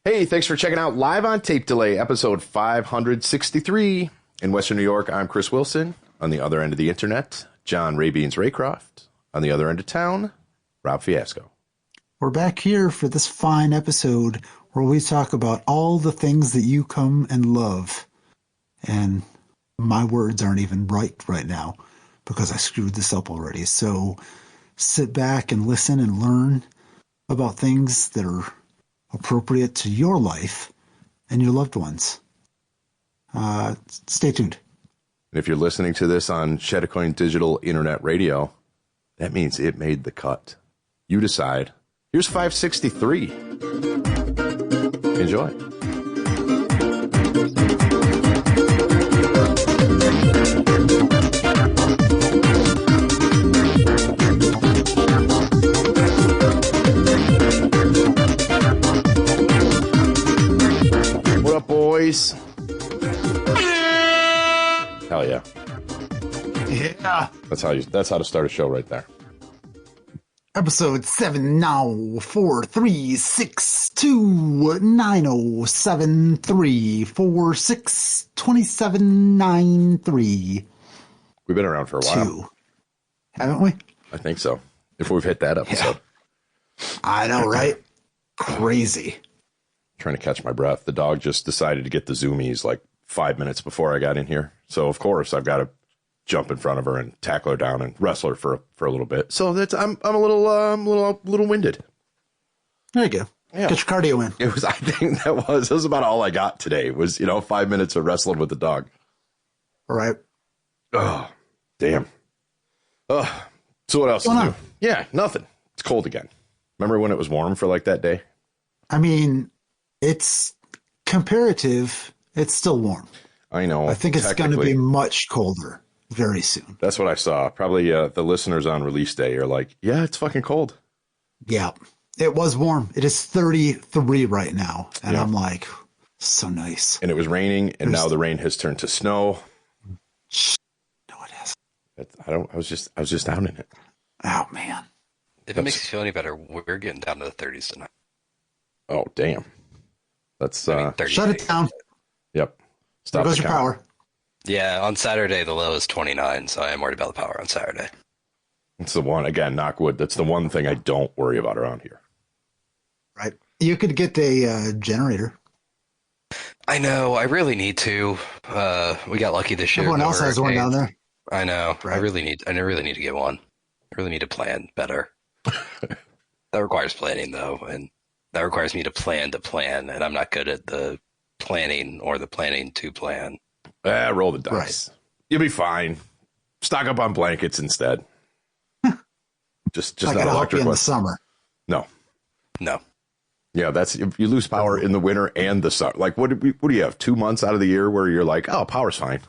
Hey, thanks for checking out Live on Tape Delay, episode 563. In Western New York, I'm Chris Wilson. On the other end of the internet, John Raybeans Raycroft. On the other end of town, Rob Fiasco. We're back here for this fine episode where we talk about all the things that you come and love. And my words aren't even right now because I screwed this up already. So sit back and listen and learn about things that are appropriate to your life and your loved ones. Stay tuned. And if you're listening to this on Chadakoin Digital Internet Radio, that means it made the cut. You decide. Here's 563. Enjoy. What up, boys? Hell yeah. Yeah. That's how to start a show right there. Episode 790-436-290-7346-2793. We've been around for a while. Haven't we? I think so. If we've hit that episode. Yeah. I know, right? Crazy. Trying to catch my breath. The dog just decided to get the zoomies like 5 minutes before I got in here. So, of course, I've got to jump in front of her and tackle her down and wrestle her for a little bit. So that's I'm a little winded. There you go. Yeah. Get your cardio in. It was. I think that was about all I got today. Was 5 minutes of wrestling with the dog. All right. Oh, damn. Oh, so what else is new? Yeah, nothing. It's cold again. Remember when it was warm for like that day? I mean, it's comparative. It's still warm. I know. I think it's going to be much colder very soon. That's what I saw. Probably the listeners on release day are like, yeah, it's fucking cold. Yeah, it was warm. It is 33 right now. And yeah. I'm like, so nice. And it was raining. And now the rain has turned to snow. No, it hasn't. I was just down in it. Oh, man. If it makes you feel any better, we're getting down to the 30s tonight. Oh, damn. That's shut it down. Yep. Stop. There goes your power. Yeah, on Saturday the low is 29, so I am worried about the power on Saturday. It's the one, again, knock wood. That's the one thing I don't worry about around here. Right. You could get a generator. I know. I really need to. We got lucky this year. Everyone else has one down there. I know. Right. I really need to get one. I really need to plan better. That requires planning, though, and that requires me to plan, and I'm not good at the planning or the planning to plan. Roll the dice. Right. You'll be fine. Stock up on blankets instead. just not electric in the summer. No. Yeah, that's if you lose power in the winter and the summer. Like, what do you have? 2 months out of the year where you're like, oh, power's fine.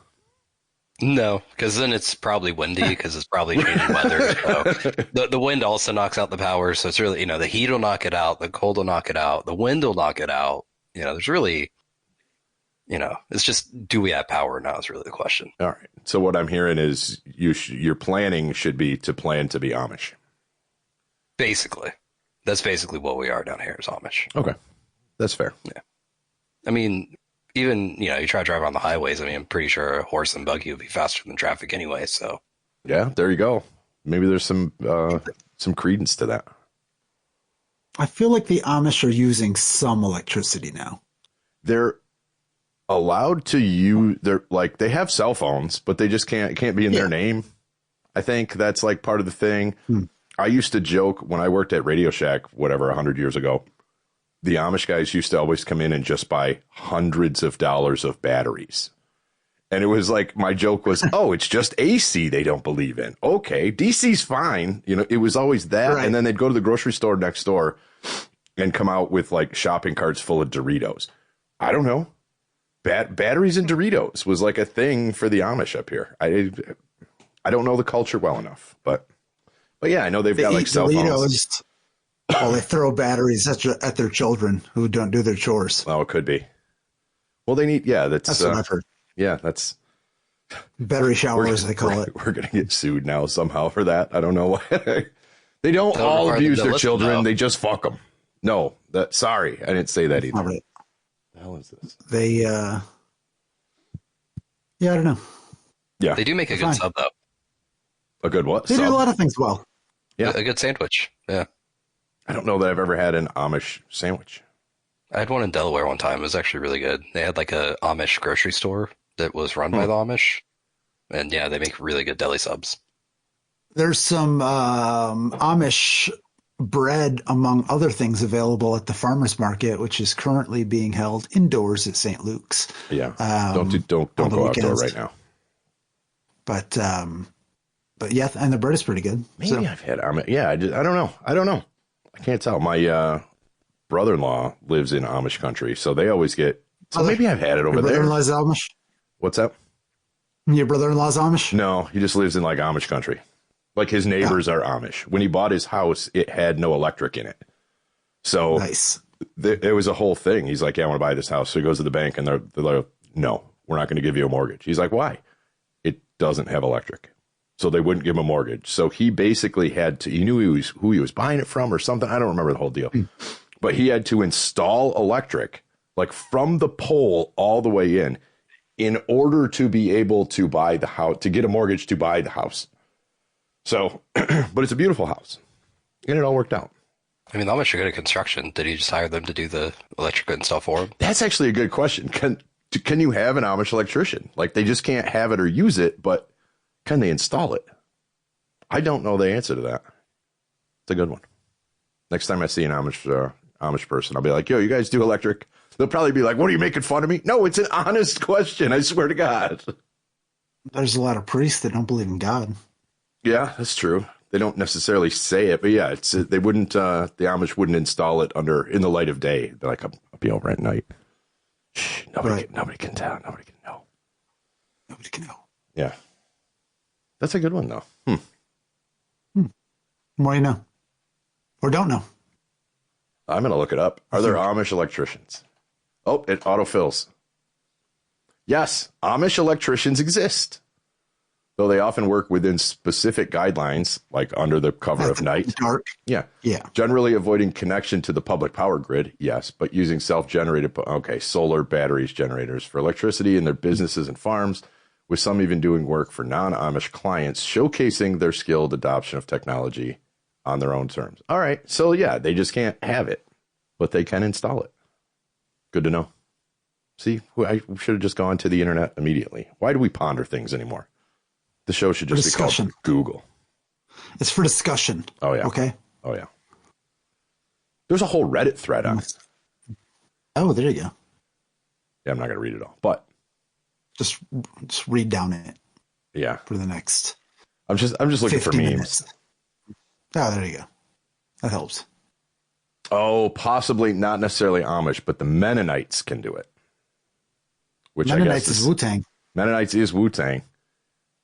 No, because then it's probably windy because it's probably changing weather. So the wind also knocks out the power. So it's really, the heat will knock it out. The cold will knock it out. The wind will knock it out. There's really, it's just, do we have power now is really the question. All right. So what I'm hearing is your planning should be to plan to be Amish. Basically. That's basically what we are down here is Amish. Okay. That's fair. Yeah. I mean, even, you try to drive on the highways. I mean, I'm pretty sure a horse and buggy would be faster than traffic anyway. So, yeah, there you go. Maybe there's some credence to that. I feel like the Amish are using some electricity now. They're allowed to use. They have cell phones, but they just can't be in their name. I think that's like part of the thing. I used to joke when I worked at Radio Shack, 100 years ago. The Amish guys used to always come in and just buy hundreds of dollars of batteries. And it was like, my joke was, oh, it's just AC they don't believe in. Okay, DC's fine. It was always that. Right. And then they'd go to the grocery store next door and come out with like shopping carts full of Doritos. I don't know. Batteries and Doritos was like a thing for the Amish up here. I don't know the culture well enough, but yeah, I know they've got like cell phones. Well, they throw batteries at their children who don't do their chores. Oh, it could be. Well, they need, that's what I've heard. Yeah, that's battery showers, they call it. We're going to get sued now somehow for that. I don't know why. They don't all abuse their children. They just fuck them. No, Sorry, I didn't say that either. Right. The hell is this? They, yeah, I don't know. Yeah. They do make a good sub, though. A good what? They do a lot of things well. Yeah. A good sandwich. Yeah. I don't know that I've ever had an Amish sandwich. I had one in Delaware one time. It was actually really good. They had like a Amish grocery store that was run by the Amish. And yeah, they make really good deli subs. There's some Amish bread, among other things, available at the farmers market, which is currently being held indoors at St. Luke's. Yeah. Don't go outdoor right now. But yeah, and the bread is pretty good. Maybe I've had Amish. Yeah, I don't know. I can't tell. My brother-in-law lives in Amish country, so they always get. So maybe I've had it over there. Your brother-in-law's Amish? What's that? Your brother-in-law's Amish? No, he just lives in like Amish country. Like his neighbors are Amish. When he bought his house, it had no electric in it. So nice. It was a whole thing. He's like, yeah, I want to buy this house. So he goes to the bank and they're like, no, we're not going to give you a mortgage. He's like, why? It doesn't have electric. So they wouldn't give him a mortgage. So he basically had to, he knew who he was buying it from or something. I don't remember the whole deal. But he had to install electric, like from the pole all the way in order to be able to buy the house, to get a mortgage to buy the house. So, but it's a beautiful house. And it all worked out. I mean, how much are good at construction? Did he just hire them to do the electrical install for him? That's actually a good question. Can you have an Amish electrician? Like, they just can't have it or use it, but can they install it? I don't know the answer to that. It's a good one. Next time I see an Amish person, I'll be like, yo, you guys do electric? They'll probably be like, what, are you making fun of me? No, it's an honest question. I swear to God. There's a lot of priests that don't believe in God. Yeah, that's true. They don't necessarily say it, but yeah, they wouldn't. The Amish wouldn't install it in the light of day. They're like, I'll be over at night. Shh, nobody can tell. Nobody can know. Nobody can know. Yeah, that's a good one though. What do you know, or don't know? I'm gonna look it up. Are there Amish electricians? Oh, it autofills. Yes, Amish electricians exist. Though they often work within specific guidelines, like under the cover of night. Dark. Yeah. Yeah. Generally avoiding connection to the public power grid, yes, but using self-generated, solar batteries, generators for electricity in their businesses and farms, with some even doing work for non-Amish clients, showcasing their skilled adoption of technology on their own terms. All right. So, yeah, they just can't have it, but they can install it. Good to know. See, I should have just gone to the internet immediately. Why do we ponder things anymore? The show should just be called Google. It's for discussion. Oh, yeah. Okay. Oh, yeah. There's a whole Reddit thread on it. Oh, there you go. Yeah, I'm not going to read it all, but just read down it. Yeah. For the next. I'm just looking for memes. Minutes. Oh, there you go. That helps. Oh, possibly not necessarily Amish, but the Mennonites can do it. Which Mennonites I guess is Wu-Tang. Mennonites is Wu-Tang.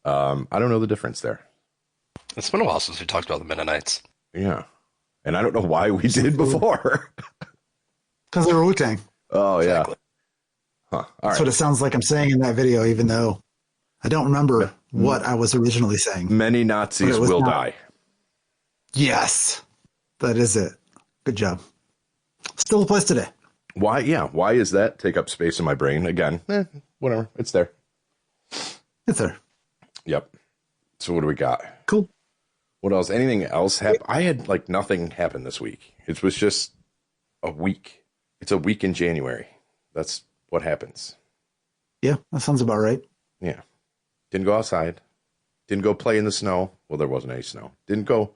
I don't know the difference there. It's been a while since we talked about the Mennonites. Yeah. And I don't know why we did before. Because they were Wu-Tang. Oh, exactly. Yeah. Huh. That's what it sounds like I'm saying in that video, even though I don't remember what I was originally saying. Many Nazis will die. Yes. That is it. Good job. Still a place today. Why? Yeah. Why is that take up space in my brain? Again, whatever. It's there. It's there. Yep. So what do we got? Cool. What else? Anything else happen? I had nothing happen this week. It was just a week. It's a week in January. That's what happens. Yeah, that sounds about right. Yeah. Didn't go outside. Didn't go play in the snow. Well, there wasn't any snow. Didn't go.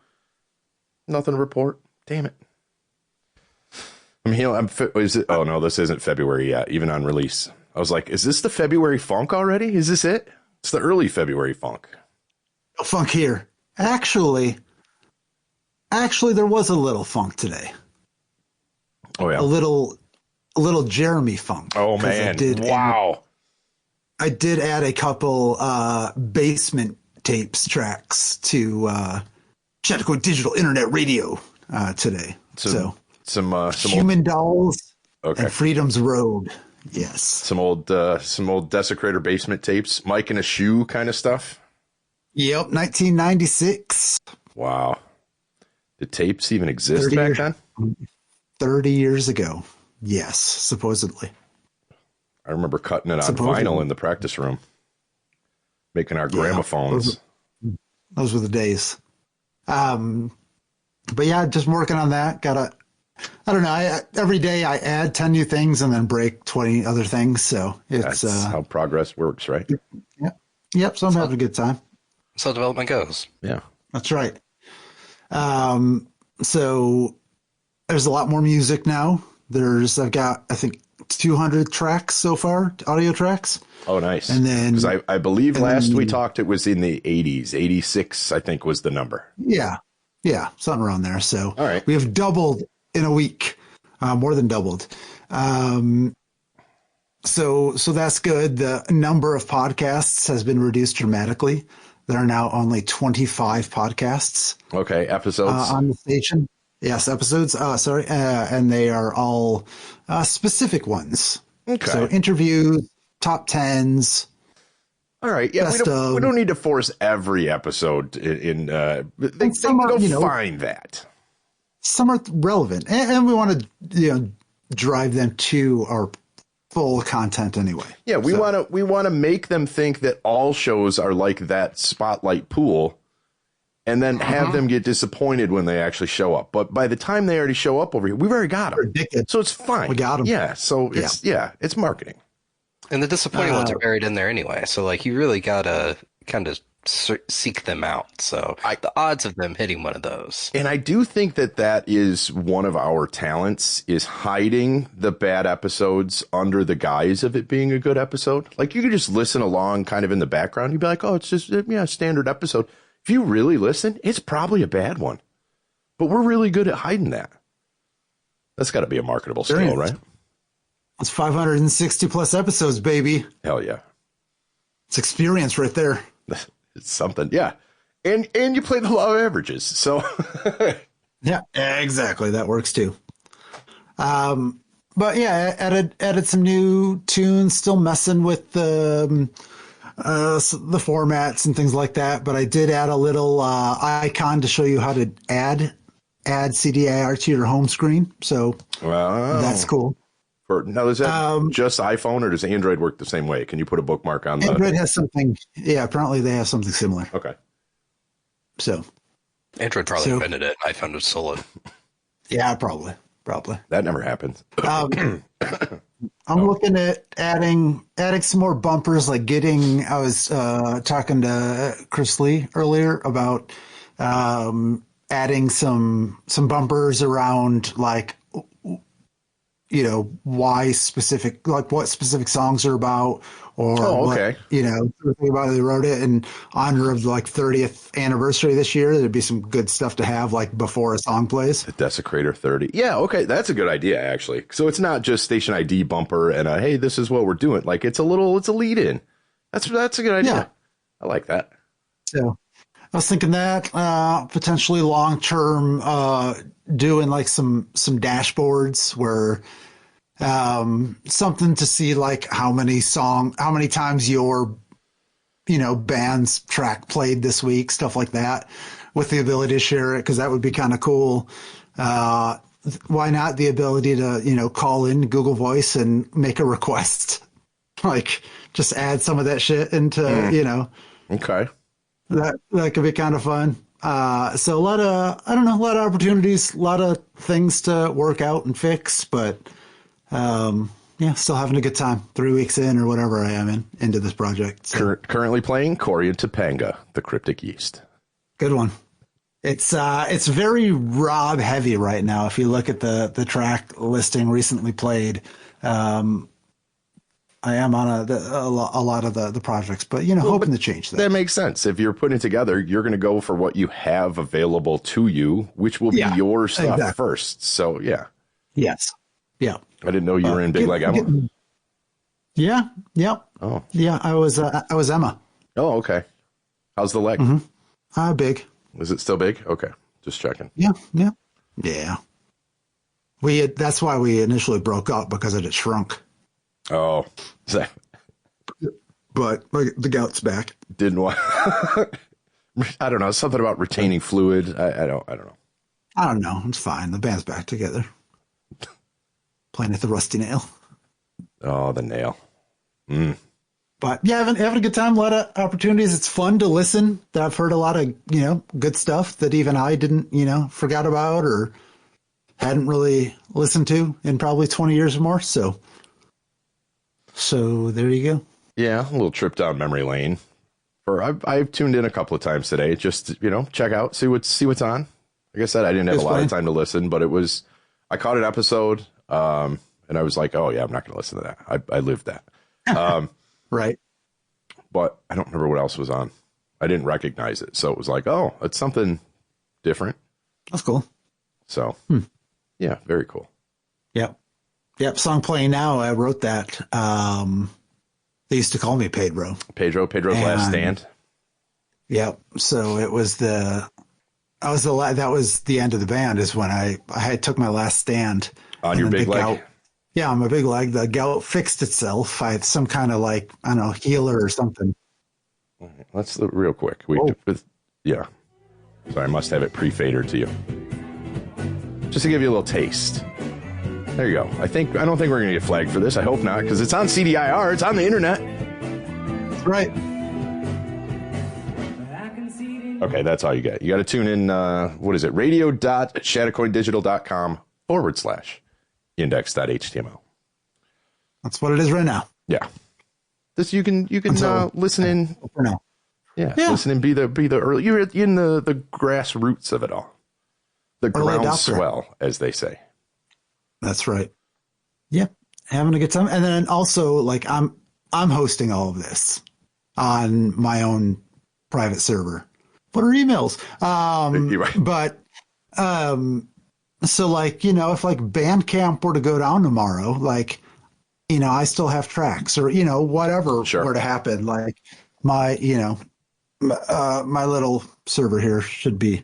Nothing to report. Damn it. I'm here. Oh no, this isn't February yet. Even on release, I was like, "Is this the February funk already? Is this it?" It's the early February funk. No funk here. Actually, there was a little funk today. Oh yeah, a little Jeremy funk. Oh man! Wow. I did add a couple basement tapes tracks to Chadakoin Digital Internet Radio today. So some Human Dolls and Freedom's Road. Yes. Some old Desecrator basement tapes, Mike in a Shoe kind of stuff. Yep, 1996. Wow. Did tapes even exist back then? 30 years ago. Yes, supposedly. I remember cutting it on vinyl in the practice room, making our gramophones. Those were the days. But yeah, just working on that. I don't know. Every day I add 10 new things and then break 20 other things. So it's that's how progress works, right? Yep. So I'm having a good time. So development goes. Yeah, that's right. So there's a lot more music now. I've got, I think, 200 tracks so far, audio tracks. Oh, nice. And then, because I believe last we talked, it was in the 80s. 86, I think, was the number. Yeah, something around there. So all right. We have doubled in a week, more than doubled. So that's good. The number of podcasts has been reduced dramatically. There are now only 25 podcasts. Okay, episodes on the station. Yes, episodes. And they are all specific ones. Okay. So interviews, top tens. All right. Yeah, we don't need to force every episode in. They can go find that. Some are relevant, and we want to drive them to our full content anyway. Yeah, we want to make them think that all shows are like that spotlight pool, and then have them get disappointed when they actually show up. But by the time they already show up over here, we've already got them. So it's fine. We got them. Yeah. So it's marketing. And the disappointing ones are buried in there anyway. So like you really gotta kind of seek them out. So the odds of them hitting one of those. And I do think that is one of our talents, is hiding the bad episodes under the guise of it being a good episode. Like you could just listen along kind of in the background. You'd be like, oh, it's just a standard episode. If you really listen, it's probably a bad one. But we're really good at hiding that. That's got to be a marketable skill, right? It's 560 plus episodes, baby. Hell yeah. It's experience right there. It's something. Yeah. And you play the law of averages. So yeah, exactly. That works too. But yeah, added some new tunes, still messing with the formats and things like that. But I did add a little icon to show you how to add CDIR to your home screen. So that's cool. Now, is that just iPhone, or does Android work the same way? Can you put a bookmark on the... Android has something. Yeah, apparently they have something similar. Okay. So. Android probably invented it. iPhone was solid. Yeah, probably. That never happened. I'm looking at adding some more bumpers, like I was talking to Chris Lee earlier about adding some bumpers around, like, why specific, like what specific songs are about, or what, about they wrote it in honor of like 30th anniversary this year. There'd be some good stuff to have like before a song plays. The Desecrator 30. Yeah. Okay. That's a good idea, actually. So it's not just station ID bumper and hey, this is what we're doing. Like it's a lead in. That's a good idea. Yeah. I like that. So I was thinking that potentially long term, doing like some dashboards where something to see like how many times your band's track played this week, stuff like that, with the ability to share it, because that would be kind of cool. Why not the ability to call in Google Voice and make a request, like just add some of that shit into okay, that could be kind of fun. So a lot of opportunities, a lot of things to work out and fix, but still having a good time 3 weeks in or whatever I am into this project. So. Currently playing Corey and Topanga, the Cryptic Yeast. Good one. It's very Rob heavy right now. If you look at the track listing recently played, I am on a lot of the projects, but hoping to change that. That makes sense. If you're putting it together, you're going to go for what you have available to you, which will be your stuff first. So yeah. Yes. Yeah. I didn't know you were in Big Leg Emma. Yeah. Yep. Oh. Yeah. I was Emma. Oh, okay. How's the leg? Mm-hmm. Big. Is it still big? Okay. Just checking. Yeah. That's why we initially broke up, because it had shrunk. Oh, but the gout's back. Didn't want. I don't know. Something about retaining fluid. I don't know. I don't know. It's fine. The band's back together. Playing at the Rusty Nail. Oh, the nail. But yeah, having a good time, a lot of opportunities. It's fun to listen. I've heard a lot of, good stuff that even I didn't, forgot about or hadn't really listened to in probably 20 years or more. So there you go. Yeah, a little trip down memory lane. I've tuned in a couple of times today, just check out, see what's on. Like I said, I didn't have a lot of time to listen, but I caught an episode, and I was like, oh yeah, I'm not going to listen to that. I lived that. Right. But I don't remember what else was on. I didn't recognize it, so it was like, oh, it's something different. That's cool. So, yeah, very cool. Yep. Song playing now. I wrote that. They used to call me Pedro's Last Stand. Yep. So it was that was the end of the band is when I took my last stand on your big leg. Yeah, on my big leg. The gout fixed itself. I had some kind of healer or something. Let's look real quick. Yeah. Sorry, I must have it pre-fadered to you. Just to give you a little taste. There you go. I don't think we're going to get flagged for this. I hope not, because it's on CDIR. It's on the internet. That's right. Okay, that's all you get. You got to tune in, what is it? radio.chadakoindigital.com/index.html. That's what it is right now. Yeah. This you can listen in. For now. Yeah. Listen and be the early. You're in the grassroots of it all. The groundswell, as they say. That's right. Yep. Having a good time. And then also I'm hosting all of this on my own private server. What are emails? You're right. But, so if Bandcamp were to go down tomorrow, I still have tracks or, whatever were to happen, my little server here should be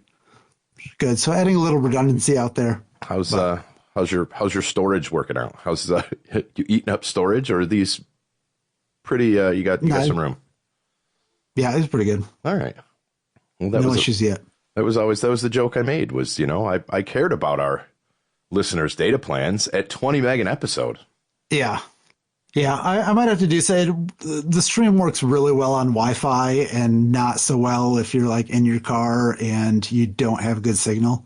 good. So adding a little redundancy out there. How's your storage working out? How's you eating up storage, or are these pretty? You got some room. Yeah, it's pretty good. All right. Well, no issues yet. That was the joke I made. Was I cared about our listeners' data plans at 20 meg an episode. Yeah. I might have to say the stream works really well on Wi-Fi and not so well if you're in your car and you don't have good signal.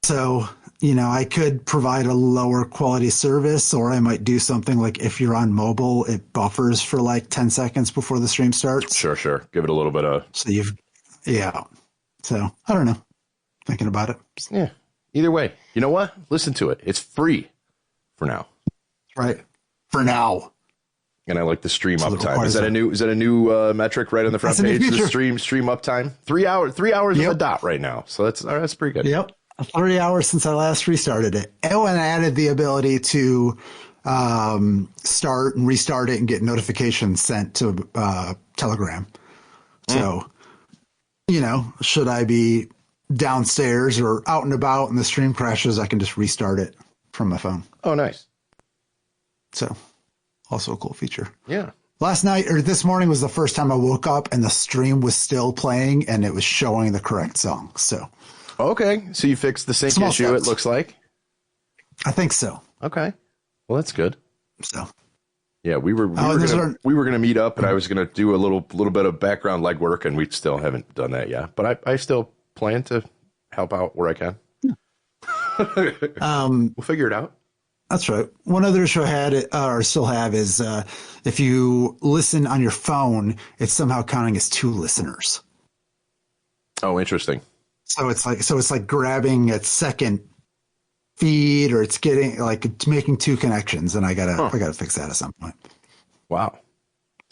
So. I could provide a lower quality service, or I might do something if you're on mobile, it buffers for 10 seconds before the stream starts. Sure. Give it a little bit of. So So I don't know. Thinking about it. Yeah. Either way, you know what? Listen to it. It's free for now. Right. For now. And I like the stream uptime. Is that a new metric right on the front page? The stream uptime. 3 hours on the dot right now. So that's pretty good. Yep. 30 hours since I last restarted it. Oh, and I added the ability to start and restart it and get notifications sent to Telegram. So, should I be downstairs or out and about and the stream crashes, I can just restart it from my phone. Oh, nice. So, also a cool feature. Yeah. This morning was the first time I woke up and the stream was still playing and it was showing the correct song. So. Okay, so you fixed the sync issue, steps. It looks like. I think so. Okay, well that's good. So, yeah, we were gonna meet up, and I was gonna do a little bit of background legwork, and we still haven't done that yet. But I still plan to help out where I can. Yeah. We'll figure it out. That's right. One other issue I had or still have is if you listen on your phone, it's somehow counting as 2 listeners. Oh, interesting. So it's like grabbing a second feed, or it's it's making 2 connections, and I gotta fix that at some point. Wow.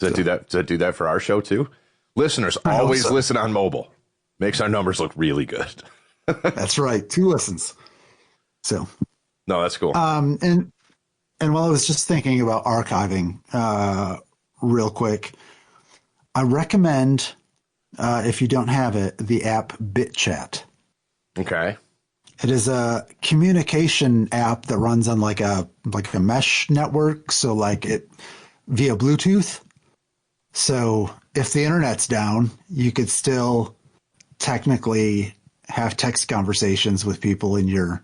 Does that do that for our show too? Listeners, always listen on mobile. Makes our numbers look really good. That's right. 2 listens. So. No, that's cool. And while I was just thinking about archiving, real quick, I recommend. If you don't have it, the app Bitchat. Okay. It is a communication app that runs on a mesh network, so it via Bluetooth. So if the internet's down, you could still technically have text conversations with people in your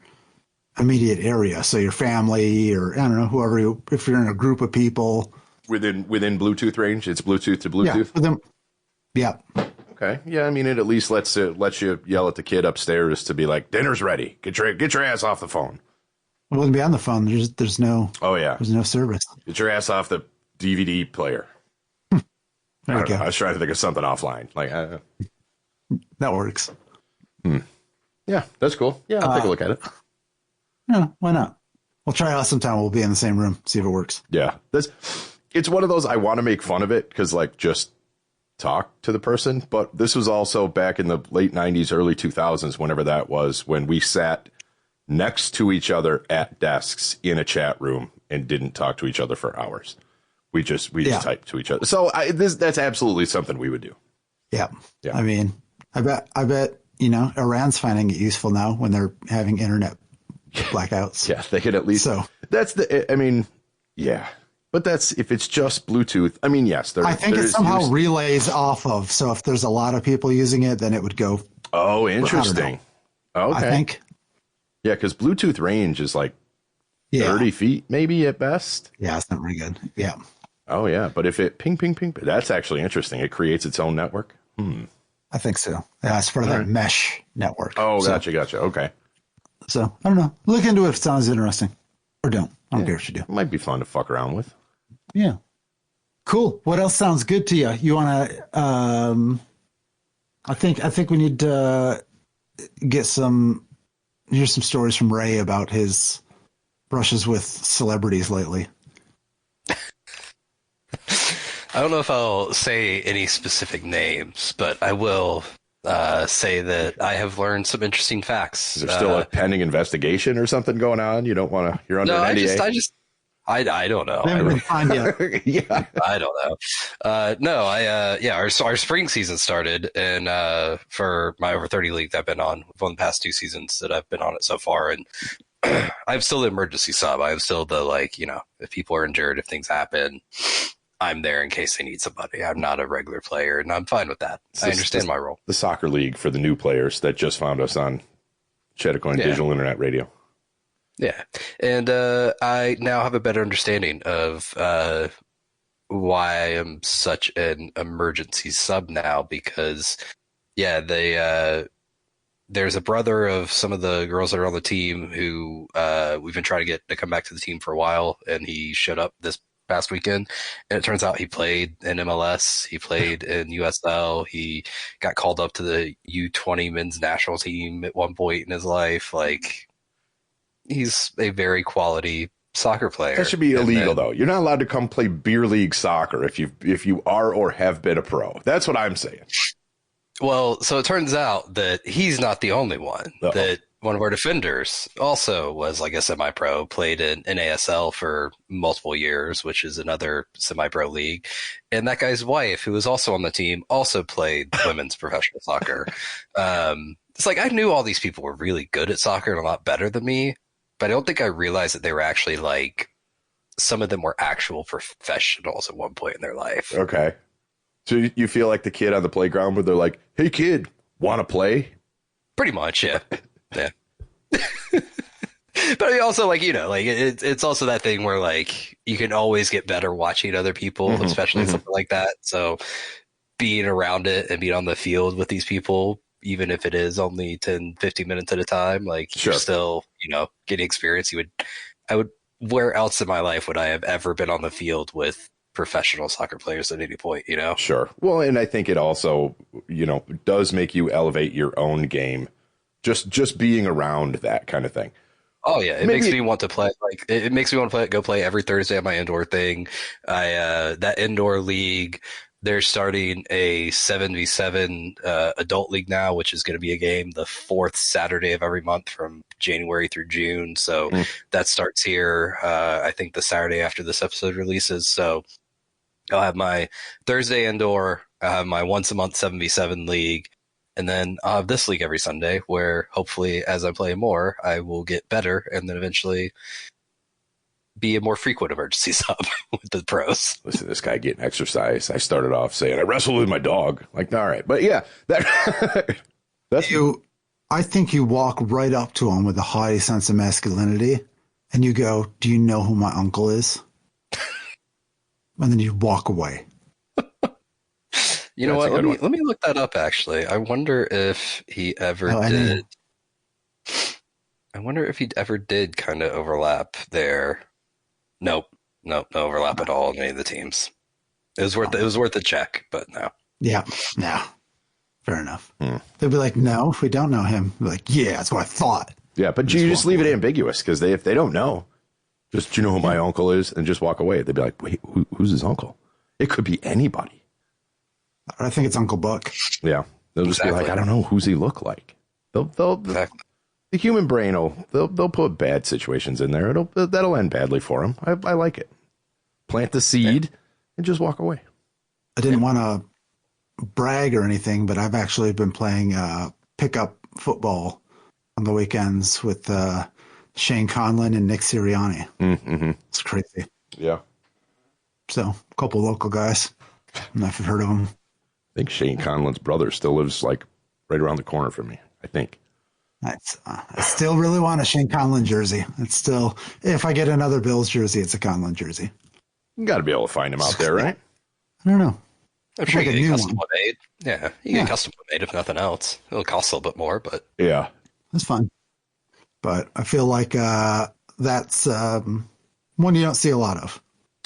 immediate area. So your family, or I don't know, whoever if you're in a group of people within Bluetooth range, it's Bluetooth to Bluetooth. Yeah, for them. Yeah. Okay. Yeah, I mean, it at least lets you yell at the kid upstairs to be like, dinner's ready. Get your ass off the phone. It wouldn't be on the phone. There's no. Oh yeah. There's no service. Get your ass off the DVD player. There you go. I was trying to think of something offline. Like that works. Yeah, that's cool. Yeah, I'll take a look at it. Yeah, why not? We'll try it out sometime. We'll be in the same room, see if it works. Yeah, it's one of those I want to make fun of it because like just talk to the person. But this was also back in the late 90s, early 2000s, whenever that was, when we sat next to each other at desks in a chat room and didn't talk to each other for hours. We just typed to each other. So that's absolutely something we would do. Yeah. I mean, I bet Iran's finding it useful now when they're having internet blackouts. Yeah, they could at least. So that's yeah. But that's if it's just Bluetooth. I mean, yes. I think it somehow relays off of. So if there's a lot of people using it, then it would go. Oh, interesting. Okay. I think. Yeah, because Bluetooth range is like 30 feet maybe at best. Yeah, it's not very good. Yeah. Oh, yeah. But if it ping, that's actually interesting. It creates its own network. I think so. Yeah, it's part of that mesh network. Oh, gotcha. Okay. So I don't know. Look into it if it sounds interesting. Or don't. I don't care if you do. It might be fun to fuck around with. Yeah. Cool. What else sounds good to you? You want to, I think we need to hear some stories from Ray about his brushes with celebrities lately. I don't know if I'll say any specific names, but I will say that I have learned some interesting facts. Is there still a pending investigation or something going on? You don't want to, you're under an NDA? I don't know. Never been found yet. Yeah. I don't know. Our spring season started, and for my over 30 league that I've been on, for the past 2 seasons that I've been on it so far, and I'm still the emergency sub. I'm still the, if people are injured, if things happen, I'm there in case they need somebody. I'm not a regular player, and I'm fine with that. I understand my role. The soccer league for the new players that just found us on Chadakoin Digital Internet Radio. Yeah, and I now have a better understanding of why I am such an emergency sub now, because, there's a brother of some of the girls that are on the team who we've been trying to get to come back to the team for a while, and he showed up this past weekend, and it turns out he played in MLS, he played in USL, he got called up to the U20 men's national team at one point in his life. Like, he's a very quality soccer player. That should be illegal, though. You're not allowed to come play beer league soccer if you are or have been a pro. That's what I'm saying. Well, so it turns out that he's not the only one. That one of our defenders also was like a semi-pro, played in ASL for multiple years, which is another semi-pro league. And that guy's wife, who was also on the team, also played women's professional soccer. It's like I knew all these people were really good at soccer and a lot better than me, but I don't think I realized that they were actually some of them were actual professionals at one point in their life. Okay. So you feel like the kid on the playground where they're like, hey, kid, want to play? Pretty much, yeah. Yeah. But also, it's also that thing where, you can always get better watching other people, especially something like that. So being around it and being on the field with these people, even if it is only 10, 15 minutes at a time, you're still, getting experience. Where else in my life would I have ever been on the field with professional soccer players at any point, Sure. Well, and I think it also, does make you elevate your own game. Just being around that kind of thing. Oh yeah, it makes me want to play. It makes me want to go play every Thursday at my indoor thing. That indoor league, they're starting a 7v7 adult league now, which is going to be a game the 4th Saturday of every month from January through June. So that starts here. I think the Saturday after this episode releases. So I'll have my Thursday indoor. I'll have my once a month 7v7 league. And then I'll have this league every Sunday where hopefully as I play more, I will get better and then eventually be a more frequent emergency sub with the pros. Listen to this guy getting exercise. I started off saying I wrestled with my dog. All right. But yeah, that's I think you walk right up to him with a high sense of masculinity and you go, "Do you know who my uncle is?" And then you walk away. You know what? Let me look that up. Actually, I wonder if he ever did. I wonder if he ever did kind of overlap there. Nope, no overlap at all in any of the teams. It was worth a check, but no. Yeah, no, fair enough. They'd be like, "No, if we don't know him," we're like, "Yeah, that's what I thought." Yeah, but you just leave it ambiguous because if they don't know, just do you know who my uncle is, and just walk away. They'd be like, "Wait, who's his uncle?" It could be anybody. I think it's Uncle Buck. Yeah, they'll just be like, "I don't know, who's he look like?" The human brain they'll put bad situations in there. That'll end badly for them. I like it. Plant the seed and just walk away. I didn't want to brag or anything, but I've actually been playing pickup football on the weekends with Shane Conlon and Nick Sirianni. Mm-hmm. It's crazy. Yeah. So a couple local guys. I don't know if you've heard of them. I think Shane Conlon's brother still lives like right around the corner from me. I think. I still really want a Shane Conlon jersey. It's still, if I get another Bills jersey, it's a Conlon jersey. You got to be able to find him out there, right? I don't know. I'm sure you get custom made. Yeah, you get custom made if nothing else. It'll cost a little bit more, but yeah, that's fine. But I feel like that's one you don't see a lot of.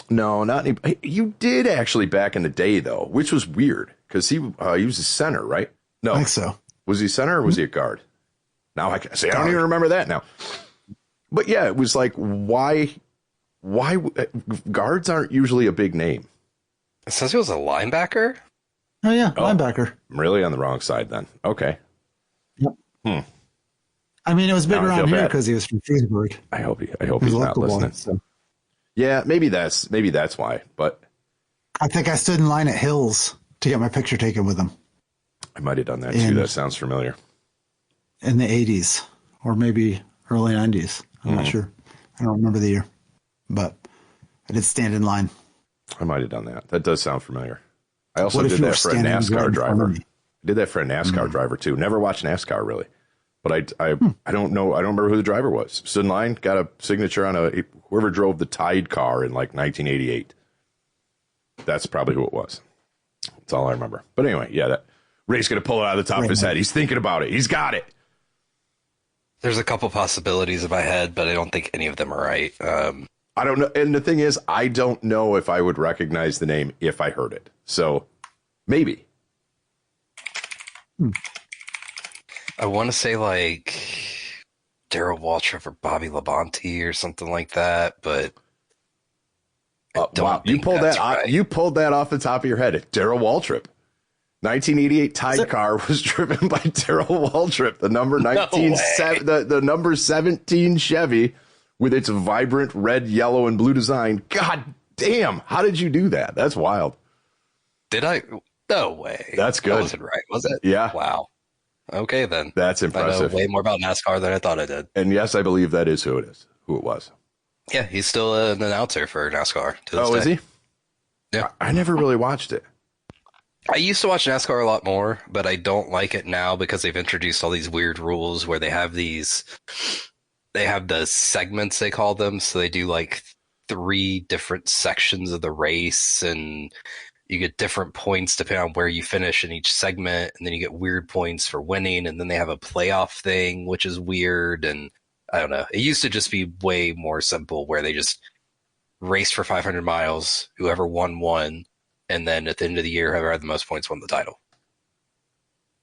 No, not any. You did actually back in the day though, which was weird because he was a center, right? No, I think so. Was he center or was he a guard? Now I can say I don't even remember that now. But yeah, it was like why guards aren't usually a big name. It says he was a linebacker. Oh yeah, linebacker. I'm really on the wrong side then. Okay. Yep. I mean, it was big around here because he was from Shrewsbury. I hope he's not listening. So. Yeah, maybe that's why. But I think I stood in line at Hills to get my picture taken with him. I might have done that too. That sounds familiar. In the 80s or maybe early 90s. I'm not sure. I don't remember the year. But I did stand in line. I might have done that. That does sound familiar. I also did that for a NASCAR driver. I did that for a NASCAR driver too. Never watched NASCAR really. But I don't know. I don't remember who the driver was. Stood in line, got a signature on whoever drove the Tide car in like 1988. That's probably who it was. That's all I remember. But anyway, yeah, that Ray's going to pull it out of the top of his head. He's thinking about it. He's got it. There's a couple possibilities in my head, but I don't think any of them are right. I don't know. And the thing is, I don't know if I would recognize the name if I heard it. So maybe. I want to say like Darryl Waltrip or Bobby Labonte or something like that, but wow, you pulled that. Right. You pulled that off the top of your head. Darryl Waltrip. 1988 Tide car was driven by Darryl Waltrip. The number the number 17 Chevy with its vibrant red, yellow, and blue design. God damn! How did you do that? That's wild. Did I? No way. That's good. That wasn't right, was it? Yeah. Wow. Okay, then. That's impressive. I know way more about NASCAR than I thought I did. And yes, I believe that is who it was. Yeah, he's still an announcer for NASCAR to this day. Is he? Yeah. I never really watched it. I used to watch NASCAR a lot more, but I don't like it now because they've introduced all these weird rules where they have the segments, they call them. So they do like 3 different sections of the race and you get different points depending on where you finish in each segment. And then you get weird points for winning. And then they have a playoff thing, which is weird. And I don't know. It used to just be way more simple where they just race for 500 miles. Whoever won. And then at the end of the year, whoever had the most points won the title.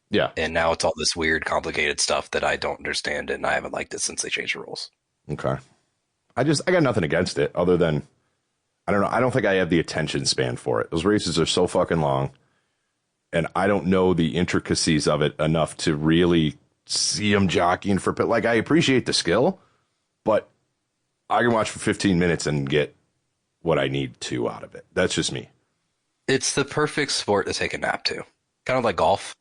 Yeah. And now it's all this weird, complicated stuff that I don't understand. And I haven't liked it since they changed the rules. Okay. I got nothing against it other than, I don't know. I don't think I have the attention span for it. Those races are so fucking long. And I don't know the intricacies of it enough to really see them jockeying for, like, I appreciate the skill, but I can watch for 15 minutes and get what I need to out of it. That's just me. It's the perfect sport to take a nap to. Kind of like golf.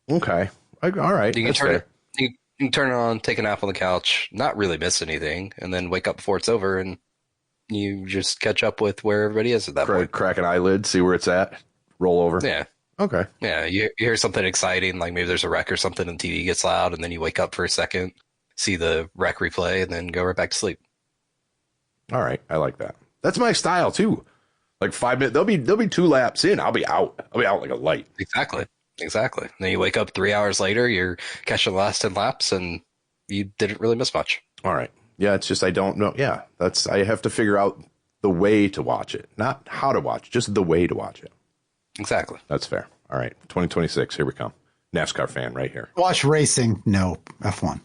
Okay. All right. You can turn it on, take a nap on the couch, not really miss anything, and then wake up before it's over, and you just catch up with where everybody is at that point. Crack an eyelid, see where it's at, roll over. Yeah. Okay. Yeah, you hear something exciting, like maybe there's a wreck or something, and the TV gets loud, and then you wake up for a second, see the wreck replay, and then go right back to sleep. All right. I like that. That's my style too. Like 5 minutes. There'll be 2 laps in. I'll be out. I'll be out like a light. Exactly. And then you wake up 3 hours later, you're catching the last 10 laps, and you didn't really miss much. All right. Yeah. It's just, I don't know. Yeah. I have to figure out the way to watch it, not how to watch, just the way to watch it. Exactly. That's fair. All right. 2026. Here we come. NASCAR fan right here. Watch racing. No, F1.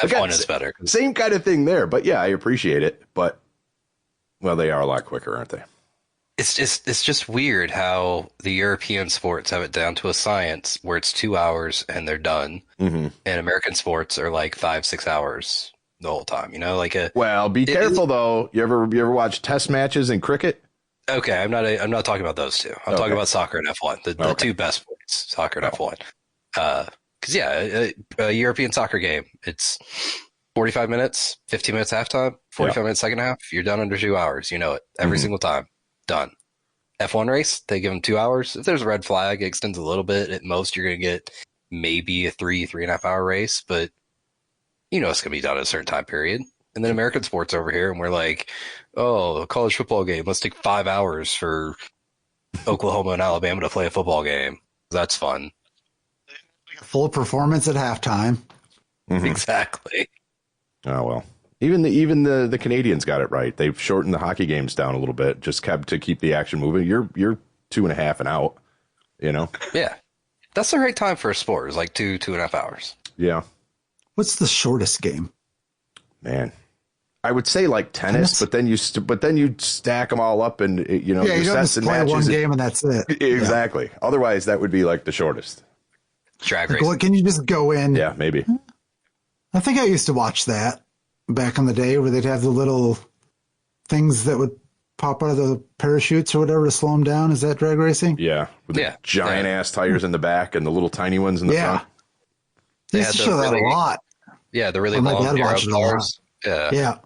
F1 is better. Same kind of thing there. But yeah, I appreciate it. But, well, they are a lot quicker, aren't they? It's just weird how the European sports have it down to a science where it's 2 hours and they're done. And American sports are like 5-6 hours the whole time, you know, like well, be careful though. You ever watch test matches in cricket? Okay, I'm not talking about those two. I'm talking about soccer and F1, the two best sports, soccer and F1. Because a European soccer game, it's 45 minutes, 15 minutes halftime, 45 minutes second half. You're done under 2 hours. You know it every single time. Done. F1 race, they give them 2 hours. If there's a red flag, it extends a little bit. At most, you're going to get maybe a 3.5 hour race, but you know it's going to be done at a certain time period. And then American sports over here, and we're like, oh, a college football game. Let's take 5 hours for Oklahoma and Alabama to play a football game. That's fun. Full performance at halftime. Exactly. Oh, well. Even the Canadians got it right. They've shortened the hockey games down a little bit, just kept to keep the action moving. You're 2.5 and out, you know? Yeah. That's the right time for a sport. It's like 2.5 hours. Yeah. What's the shortest game? Man, I would say like tennis? but then you stack them all up and you know, you don't just play one game and that's it. Exactly. Yeah. Otherwise, that would be like the shortest. Drag racing. Can you just go in? Yeah, maybe. I think I used to watch that back in the day where they'd have the little things that would pop out of the parachutes or whatever to slow them down. Is that drag racing? Yeah, with the giant ass tires in the back and the little tiny ones in the front. They used to show that a lot. Yeah, the really long arrow cars. Yeah.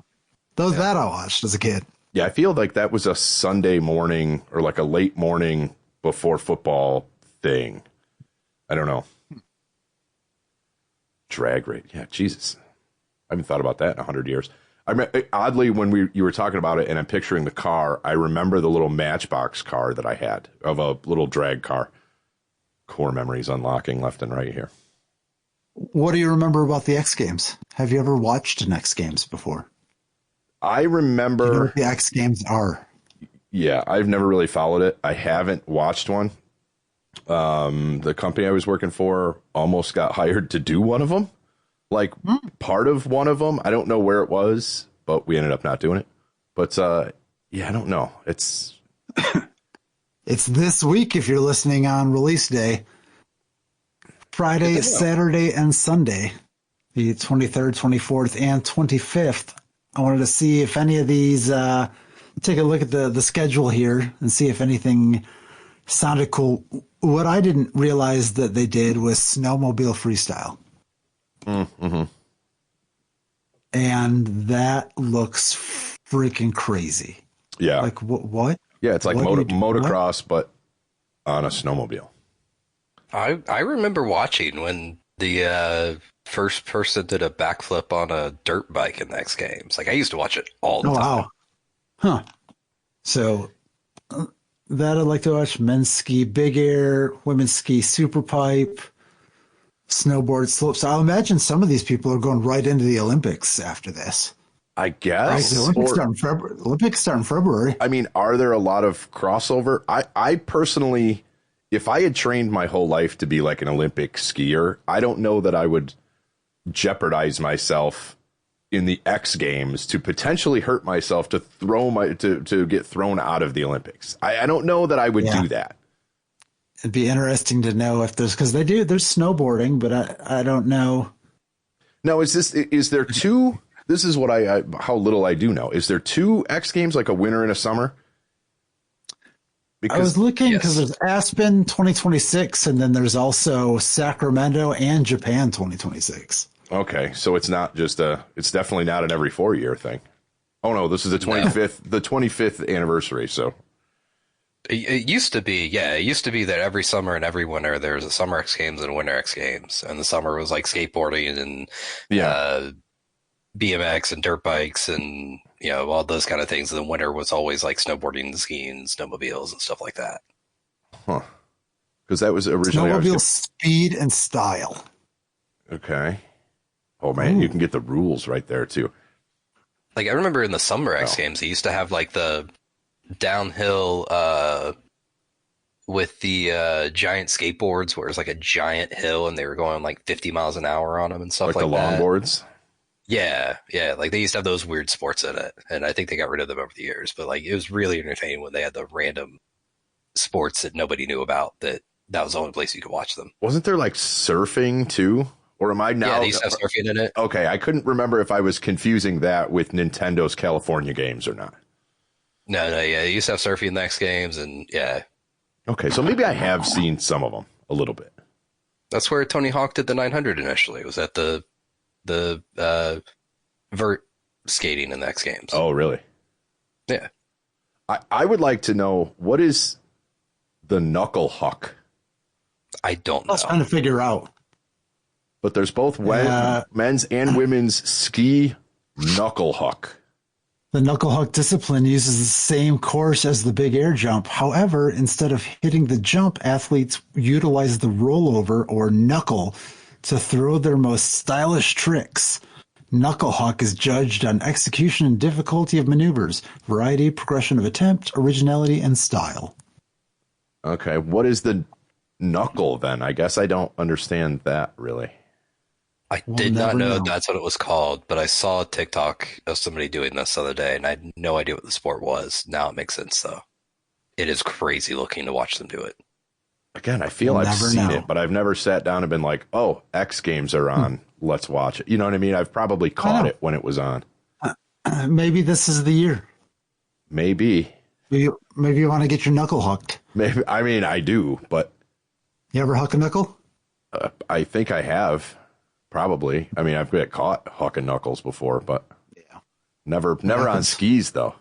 That I watched as a kid. Yeah, I feel like that was a Sunday morning or like a late morning before football thing. I don't know. Drag race. Yeah, Jesus. I haven't thought about that in 100 years. Oddly, when you were talking about it and I'm picturing the car, I remember the little Matchbox car that I had of a little drag car. Core memories unlocking left and right here. What do you remember about the X Games? Have you ever watched an X Games before? I remember. Do you know what the X Games are? Yeah, I've never really followed it. I haven't watched one. The company I was working for almost got hired to do one of them. Like part of one of them. I don't know where it was, but we ended up not doing it. But yeah, I don't know. It's this week if you're listening on release day. Friday, Saturday, and Sunday, the 23rd, 24th, and 25th. I wanted to see if any of these, take a look at the schedule here and see if anything sounded cool. What I didn't realize that they did was snowmobile freestyle. Mm-hmm. And that looks freaking crazy. Yeah. Like, what? Yeah, it's like motocross, but on a snowmobile. I remember watching when the first person did a backflip on a dirt bike in the X Games. Like I used to watch it all the time. Wow. Huh. So that I'd like to watch. Men's ski big air, women's ski super pipe, snowboard slopes. So I'll imagine some of these people are going right into the Olympics after this. I guess. The Olympics start in February. I mean, are there a lot of crossover? I personally, if I had trained my whole life to be like an Olympic skier, I don't know that I would jeopardize myself in the X Games to potentially hurt myself to to get thrown out of the Olympics. I don't know that I would do that. It'd be interesting to know if there's, because there's snowboarding, but I don't know. No, is there two? This is what how little I do know. Is there two X Games, like a winter and a summer? I was looking because there's Aspen 2026, and then there's also Sacramento and Japan 2026. Okay, so it's not just it's definitely not an every 4 year thing. Oh no, this is the 25th, the 25th anniversary. So It used to be, yeah. It used to be that every summer and every winter there was a summer X Games and a winter X Games, and the summer was like skateboarding and Yeah. BMX and dirt bikes and all those kind of things. And the winter was always like snowboarding and skiing, and snowmobiles and stuff like that. Huh. Because that was originally Snowmobile speed and style. Okay. Oh man, you can get the rules right there too. Like I remember in the summer X Games, they used to have like the downhill with the giant skateboards where it was like a giant hill and they were going like 50 miles an hour on them and stuff like the that. longboards. Yeah, like they used to have those weird sports in it, and I think they got rid of them over the years. But like it was really entertaining when they had the random sports that nobody knew about. That was the only place you could watch them. Wasn't there like surfing too? Or am I now? Yeah, they used to have surfing in it. Okay, I couldn't remember if I was confusing that with Nintendo's California games or not. No, yeah, they used to have surfing in the X Games, and yeah. Okay, so maybe I have seen some of them a little bit. That's where Tony Hawk did the 900 initially. It was at the vert skating in the X Games. Oh, really? Yeah. I would like to know, what is the knuckle huck? I don't know. I was trying to figure out. But there's both men's and women's ski knuckle huck. The knuckle huck discipline uses the same course as the big air jump. However, instead of hitting the jump, athletes utilize the rollover or knuckle to throw their most stylish tricks. Knuckle huck is judged on execution and difficulty of maneuvers, variety, progression of attempt, originality, and style. Okay, what is the knuckle then? I guess I don't understand that really. I did not know that's what it was called, but I saw a TikTok of somebody doing this the other day, and I had no idea what the sport was. Now it makes sense, though. It is crazy looking to watch them do it. Again, I feel I've seen it, but I've never sat down and been like, oh, X Games are on. Let's watch it. You know what I mean? I've probably caught it when it was on. Maybe this is the year. Maybe you want to get your knuckle hucked. Maybe. I mean, I do, but... You ever huck a knuckle? I think I have. Probably. I mean, I've got caught hucking knuckles before, but never on skis though.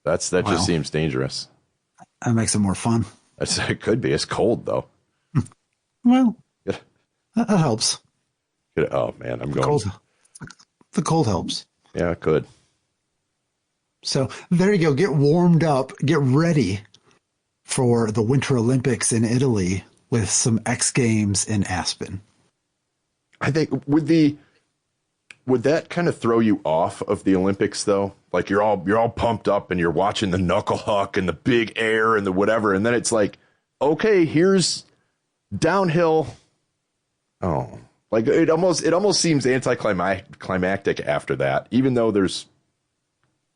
That just seems dangerous. That makes it more fun. It could be. It's cold though. Well, that helps. Oh man, I'm going. The cold helps. Yeah, it could. So there you go. Get warmed up. Get ready for the Winter Olympics in Italy with some X Games in Aspen. I think would that kind of throw you off of the Olympics though? Like you're all pumped up and you're watching the knuckle huck and the big air and the whatever, and then it's like, okay, here's downhill. Oh, like it almost seems anticlimactic after that, even though there's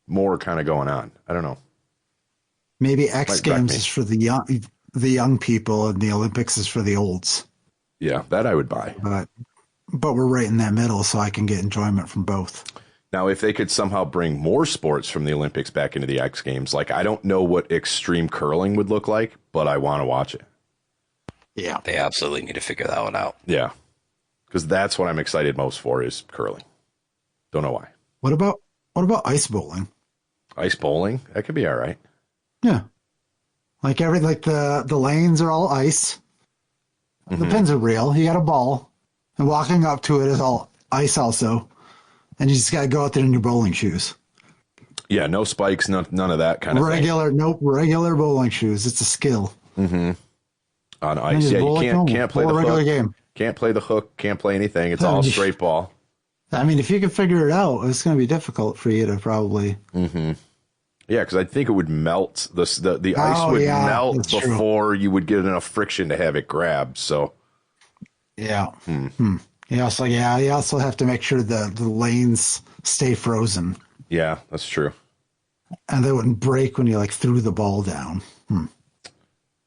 more kind of going on. I don't know. Maybe X Games is for the young people and the Olympics is for the olds. Yeah, that I would buy. But we're right in that middle, so I can get enjoyment from both. Now, if they could somehow bring more sports from the Olympics back into the X Games, like I don't know what extreme curling would look like, but I want to watch it. Yeah. They absolutely need to figure that one out. Yeah. Because that's what I'm excited most for is curling. Don't know why. What about ice bowling? Ice bowling? That could be all right. Yeah. Like the lanes are all ice. The pins are real. You got a ball. And walking up to it is all ice also. And you just got to go out there in your bowling shoes. Yeah, no spikes, none of that kind of thing. Regular bowling shoes. It's a skill. Mm-hmm. On ice, yeah, you can't play the hook. Game. Can't play the hook, can't play anything. It's all straight ball. I mean, if you can figure it out, it's going to be difficult for you to probably... Mm-hmm. Yeah, because I think it would melt. The ice would melt before you would get enough friction to have it grab, so... Yeah. You also have to make sure the lanes stay frozen. Yeah, that's true. And they wouldn't break when you threw the ball down. All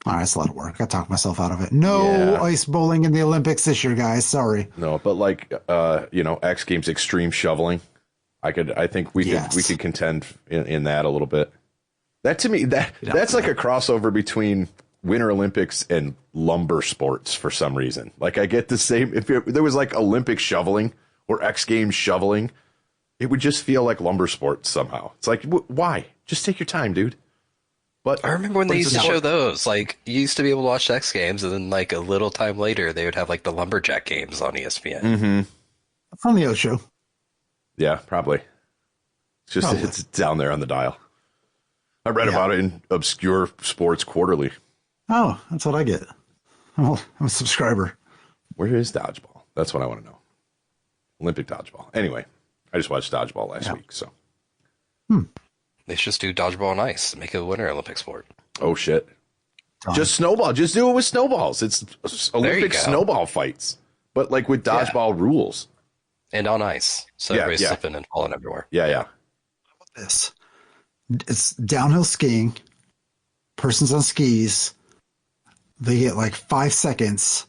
right, that's a lot of work. I talked myself out of it. No ice bowling in the Olympics this year, guys. Sorry. No, but X Games extreme shoveling. I think we could contend in that a little bit. That to me that's like a crossover between Winter Olympics and lumber sports for some reason. Like I get the same, if there was like Olympic shoveling or X Games shoveling, it would just feel like lumber sports somehow. It's like, why? Just take your time, dude. But I remember when they used to show those. Like, you used to be able to watch X Games, and then like a little time later, they would have like the Lumberjack games on ESPN. Mm-hmm. From the Ocho. Yeah, probably. It's just It's down there on the dial. I read about it in Obscure Sports Quarterly. Oh, that's what I get. I'm a subscriber. Where is dodgeball? That's what I want to know. Olympic dodgeball. Anyway, I just watched dodgeball last week, so. They should just do dodgeball on ice and make it a winter Olympic sport. Oh, shit. Just snowball. Just do it with snowballs. It's Olympic snowball fights, but like with dodgeball rules. And on ice. So everybody's slipping and falling everywhere. Yeah. How about this? It's downhill skiing. Person's on skis. They get like 5 seconds.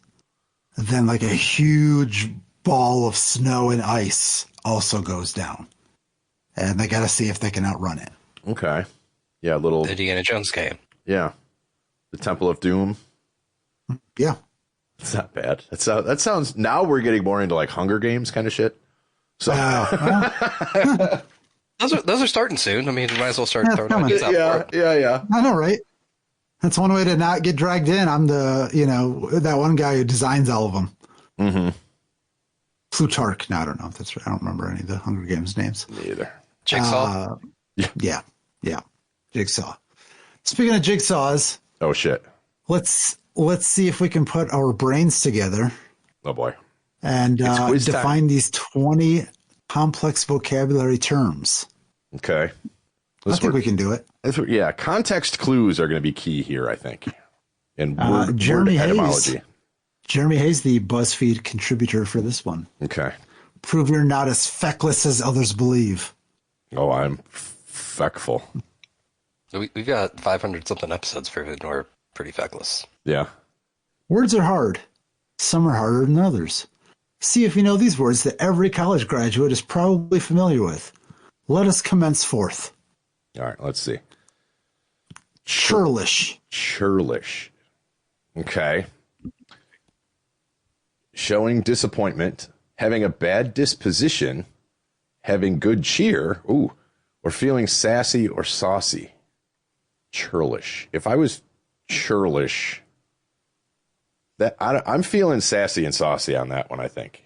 Then like a huge ball of snow and ice also goes down. And they got to see if they can outrun it. Okay. Yeah, little... The Indiana Jones game. Yeah. The Temple of Doom. Yeah. It's not bad. That sounds... Now we're getting more into like Hunger Games kind of shit. So... Those are starting soon. I mean, you might as well start throwing ideas out for it. Yeah. I know, right? That's one way to not get dragged in. I'm that one guy who designs all of them. Mm-hmm. Plutarch. No, I don't know if that's right. I don't remember any of the Hunger Games names. Me either. Jigsaw? Yeah. Jigsaw. Speaking of jigsaws. Oh, shit. Let's see if we can put our brains together. Oh, boy. And define these 20 complex vocabulary terms. Okay. I think we can do it. Yeah, context clues are going to be key here, I think. And word Jeremy etymology. Hayes. Jeremy Hayes, the BuzzFeed contributor for this one. Okay. Prove you're not as feckless as others believe. Oh, I'm feckful. We've got 500-something episodes proving we're pretty feckless. Yeah. Words are hard. Some are harder than others. See if you know these words that every college graduate is probably familiar with. Let us commence forth. All right, let's see. Churlish. Okay. Showing disappointment, having a bad disposition, having good cheer, or feeling sassy or saucy. Churlish. If I was churlish, I'm feeling sassy and saucy on that one, I think.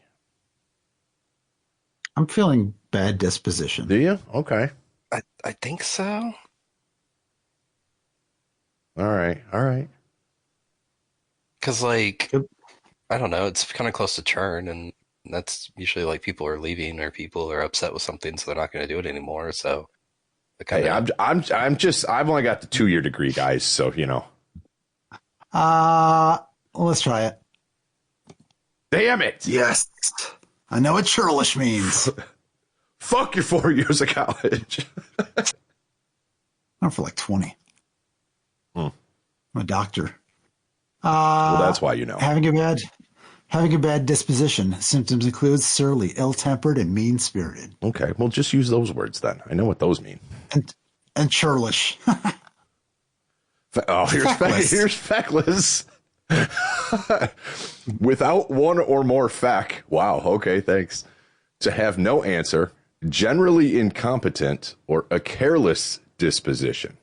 I'm feeling bad disposition. Do you? Okay. I think so. All right. Because, like, I don't know, it's kind of close to churn, and that's usually like people are leaving or people are upset with something, so they're not going to do it anymore. So, hey, I've only got the 2-year degree, guys. So let's try it. Damn it! Yes, I know what churlish means. Fuck your 4 years of college. Not for like 20. I'm a doctor. Well, that's why you know. Having a bad disposition. Symptoms include surly, ill-tempered, and mean-spirited. Okay, well, just use those words then. I know what those mean. And churlish. Here's feckless. Without one or more feck. Wow. Okay, thanks. To have no answer, generally incompetent, or a careless disposition.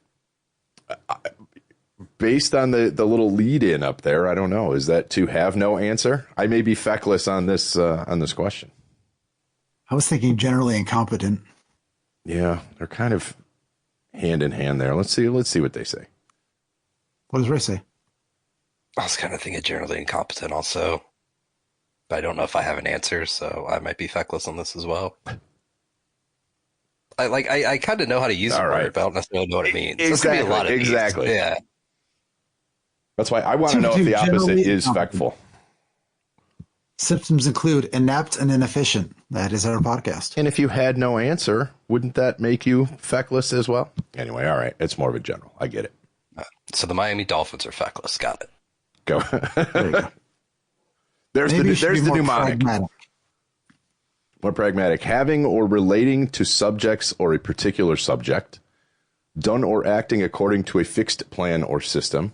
Based on the little lead in up there, I don't know. Is that to have no answer? I may be feckless on this question. I was thinking generally incompetent. Yeah, they're kind of hand in hand there. Let's see what they say. What does Ray say? I was kind of thinking generally incompetent also, but I don't know if I have an answer, so I might be feckless on this as well. I kind of know how to use the word, but I don't necessarily know what it means. Exactly. Be a lot of exactly. These. Yeah. That's why I want to know if the opposite is feckful. Symptoms include inept and inefficient. That is our podcast. And if you had no answer, wouldn't that make you feckless as well? Anyway, all right. It's more of a general. I get it. So the Miami Dolphins are feckless. Got it. Go. There you go. There's the mnemonic. Pragmatic. More pragmatic. Having or relating to subjects or a particular subject. Done or acting according to a fixed plan or system.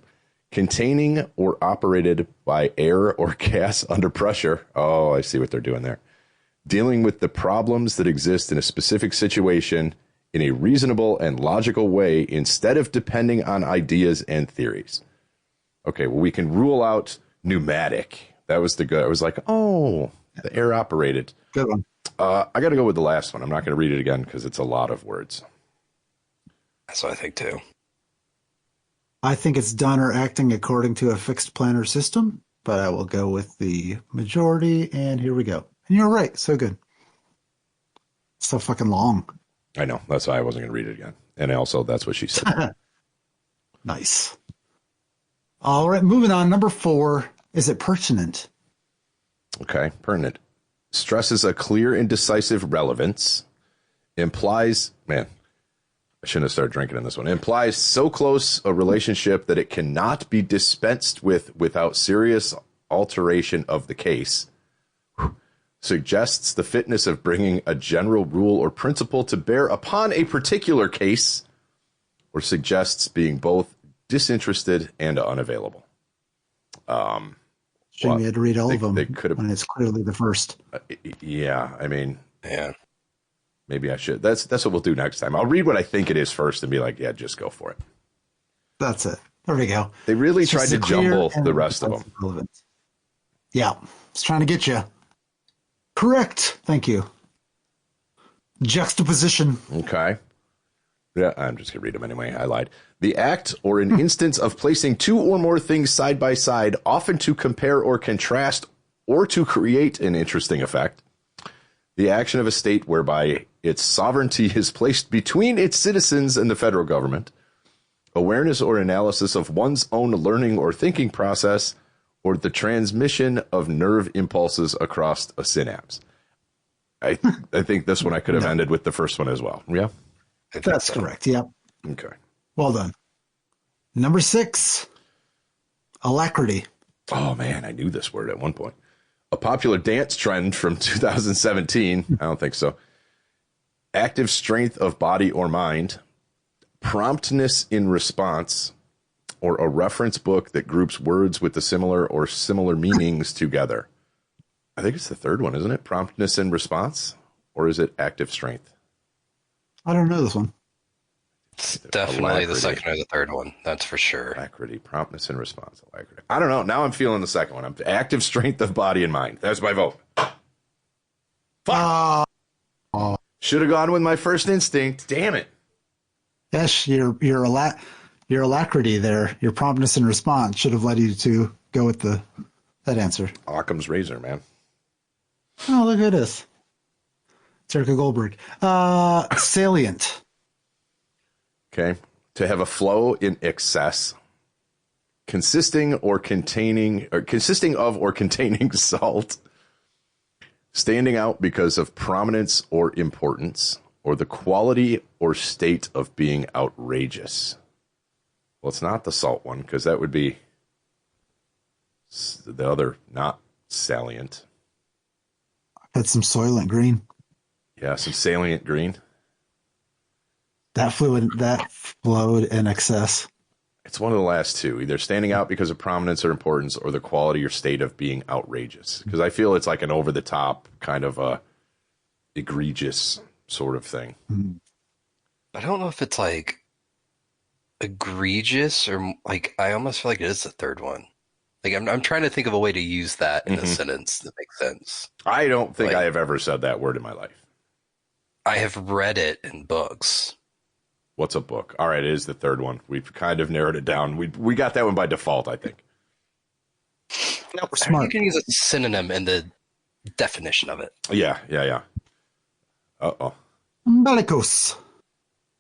Containing or operated by air or gas under pressure. Oh, I see what they're doing there. Dealing with the problems that exist in a specific situation in a reasonable and logical way instead of depending on ideas and theories. Okay, well, we can rule out pneumatic. That was the good. I was like, oh, the air operated. Good one. I got to go with the last one. I'm not going to read it again because it's a lot of words. That's what I think too. I think it's done or acting according to a fixed plan or system, but I will go with the majority, and here we go. And you're right. So good. So fucking long. I know. That's why I wasn't going to read it again. And also, that's what she said. Nice. All right, moving on. Number 4. Is it pertinent? Okay, pertinent. Stresses a clear and decisive relevance. Implies, man, I shouldn't have started drinking in this one. Implies so close a relationship that it cannot be dispensed with without serious alteration of the case. Suggests the fitness of bringing a general rule or principle to bear upon a particular case, or suggests being both disinterested and unavailable. Shame you had to read all of them when it's clearly the first. Yeah, I mean, yeah. Maybe I should. That's what we'll do next time. I'll read what I think it is first and be like, yeah, just go for it. That's it. There we go. They really tried to jumble the rest of them. Relevant. Yeah, it's trying to get you. Correct. Thank you. Juxtaposition. Okay. Yeah, I'm just going to read them anyway. I lied. The act or an instance of placing two or more things side by side, often to compare or contrast or to create an interesting effect. The action of a state whereby its sovereignty is placed between its citizens and the federal government. Awareness or analysis of one's own learning or thinking process, or the transmission of nerve impulses across a synapse. I think this one I could have ended with the first one as well. Yeah? That's correct. Yep. Okay. Well done. Number 6, alacrity. Oh, man, I knew this word at one point. A popular dance trend from 2017. I don't think so. Active strength of body or mind. Promptness in response. Or a reference book that groups words with the similar or similar meanings together. I think it's the third one, isn't it? Promptness in response? Or is it active strength? I don't know this one. It's definitely the second or the third one. That's for sure. Alacrity, promptness in response. Alacrity. I don't know. Now I'm feeling the second one. I'm active strength of body and mind. That's my vote. Fuck. Should have gone with my first instinct. Damn it. Yes, your alacrity there, your promptness in response should have led you to go with that answer. Occam's razor, man. Oh, look at this. It's Erica Goldberg. Salient. Okay. To have a flow in excess, consisting of or containing salt, standing out because of prominence or importance, or the quality or state of being outrageous. Well, it's not the salt one, because that would be the other, not salient. Had some Soylent Green. Yeah, some salient green. That flowed in excess. It's one of the last two, either standing out because of prominence or importance, or the quality or state of being outrageous. Because I feel it's like an over-the-top kind of a egregious sort of thing. I don't know if it's like egregious or like, I almost feel like it is the third one. Like I'm trying to think of a way to use that in a sentence that makes sense. I don't think I have ever said that word in my life. I have read it in books. What's a book? All right, it is the third one. We've kind of narrowed it down. We got that one by default, I think. No, we're smart. You can use a synonym in the definition of it. Yeah. Uh-oh. Bellicose.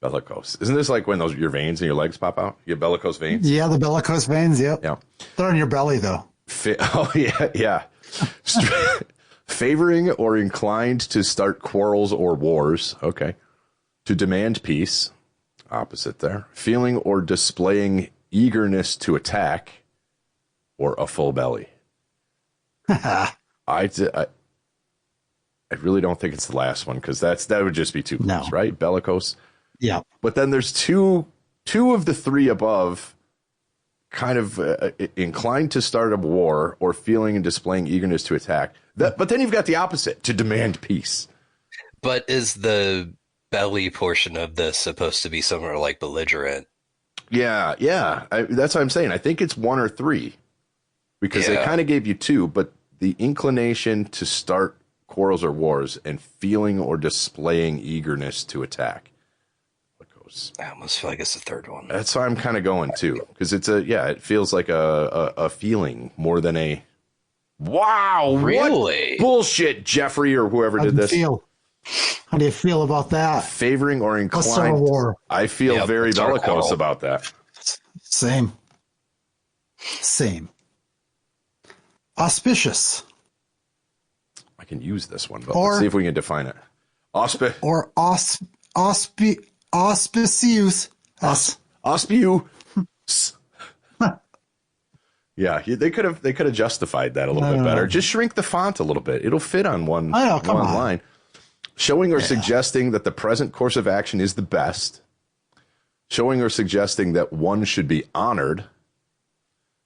Bellicose. Isn't this like when your veins in your legs pop out? You have bellicose veins? Yeah, the bellicose veins, yep. Yeah. They're on your belly, though. Yeah. Favoring or inclined to start quarrels or wars. Okay. To demand peace. Opposite there. Feeling or displaying eagerness to attack, or a full belly. I really don't think it's the last one, because that would just be too close, right? Bellicose. Yeah. But then there's two of the three above, kind of inclined to start a war, or feeling and displaying eagerness to attack. But then you've got the opposite, to demand peace. But is the belly portion of this supposed to be somewhere like belligerent? Yeah. That's what I'm saying. I think it's 1 or 3 because they kind of gave you 2, but the inclination to start quarrels or wars and feeling or displaying eagerness to attack. What goes? I almost feel like it's the third one. That's why I'm kind of going too, because it feels like a feeling more than a wow. Really? What bullshit, Jeffrey or whoever did this. How do you feel about that? Favoring or inclined? Star War. I feel very bellicose about that. Same. Auspicious. I can use this one, but let's see if we can define it. Auspicious. Auspicious. Yeah, they could have justified that a little bit better. Just shrink the font a little bit. It'll fit on one line. Showing or suggesting that the present course of action is the best. Showing or suggesting that one should be honored.